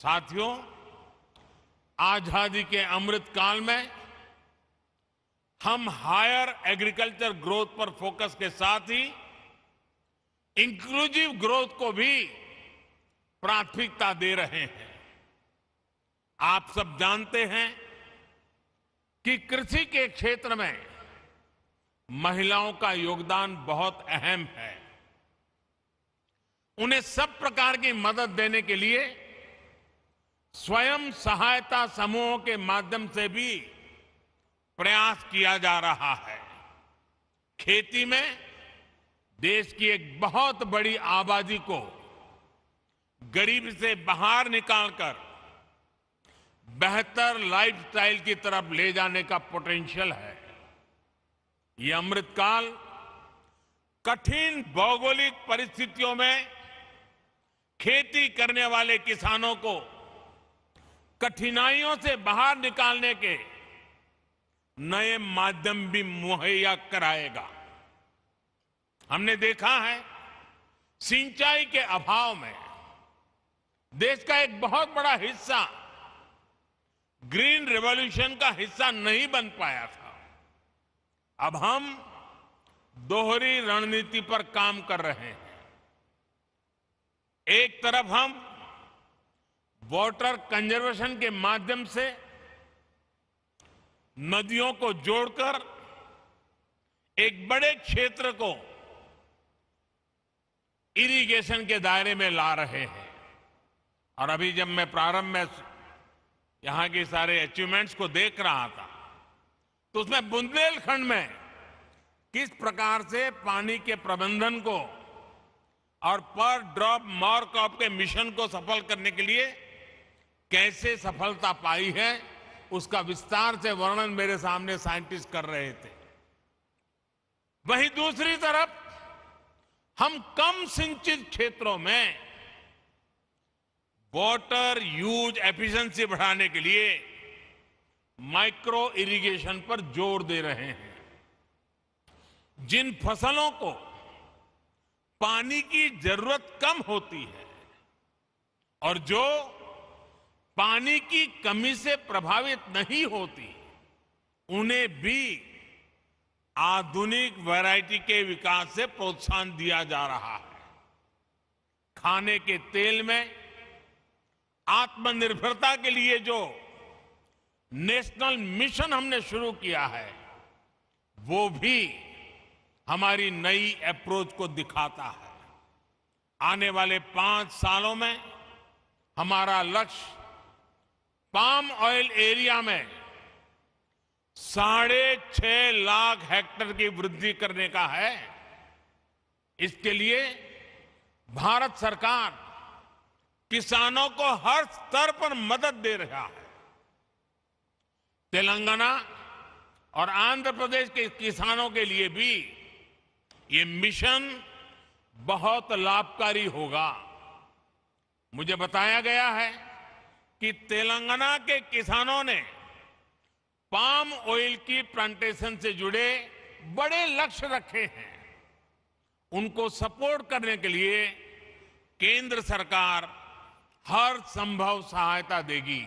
साथियों, आजादी के अमृत काल में हम हायर एग्रीकल्चर ग्रोथ पर फोकस के साथ ही इंक्लूसिव ग्रोथ को भी प्राथमिकता दे रहे हैं। आप सब जानते हैं कि कृषि के क्षेत्र में महिलाओं का योगदान बहुत अहम है। उन्हें सब प्रकार की मदद देने के लिए स्वयं सहायता समूहों के माध्यम से भी प्रयास किया जा रहा है। खेती में देश की एक बहुत बड़ी आबादी को गरीबी से बाहर निकालकर बेहतर लाइफस्टाइल की तरफ ले जाने का पोटेंशियल है। ये अमृतकाल कठिन भौगोलिक परिस्थितियों में खेती करने वाले किसानों को कठिनाइयों से बाहर निकालने के नए माध्यम भी मुहैया कराएगा। हमने देखा है, सिंचाई के अभाव में देश का एक बहुत बड़ा हिस्सा ग्रीन रिवॉल्यूशन का हिस्सा नहीं बन पाया था। अब हम दोहरी रणनीति पर काम कर रहे हैं। एक तरफ हम वाटर कंजर्वेशन के माध्यम से नदियों को जोड़कर एक बड़े क्षेत्र को इरिगेशन के दायरे में ला रहे हैं। और अभी जब मैं प्रारंभ में यहां के सारे अचीवमेंट्स को देख रहा था तो उसमें बुंदेलखंड में किस प्रकार से पानी के प्रबंधन को और पर ड्रॉप मोर क्रॉप के मिशन को सफल करने के लिए कैसे सफलता पाई है, उसका विस्तार से वर्णन मेरे सामने साइंटिस्ट कर रहे थे। वहीं दूसरी तरफ हम कम सिंचित क्षेत्रों में वाटर यूज एफिशिएंसी बढ़ाने के लिए माइक्रो इरिगेशन पर जोर दे रहे हैं। जिन फसलों को पानी की जरूरत कम होती है और जो पानी की कमी से प्रभावित नहीं होती, उन्हें भी आधुनिक वैरायटी के विकास से प्रोत्साहन दिया जा रहा है। खाने के तेल में आत्मनिर्भरता के लिए जो नेशनल मिशन हमने शुरू किया है, वो भी हमारी नई अप्रोच को दिखाता है। आने वाले 5 सालों में हमारा लक्ष्य पाम ऑयल एरिया में 6.5 लाख हेक्टेयर की वृद्धि करने का है। इसके लिए भारत सरकार किसानों को हर स्तर पर मदद दे रहा है। तेलंगाना और आंध्र प्रदेश के किसानों के लिए भी ये मिशन बहुत लाभकारी होगा। मुझे बताया गया है कि तेलंगाना के किसानों ने पाम ऑयल की प्लांटेशन से जुड़े बड़े लक्ष्य रखे हैं। उनको सपोर्ट करने के लिए केंद्र सरकार हर संभव सहायता देगी।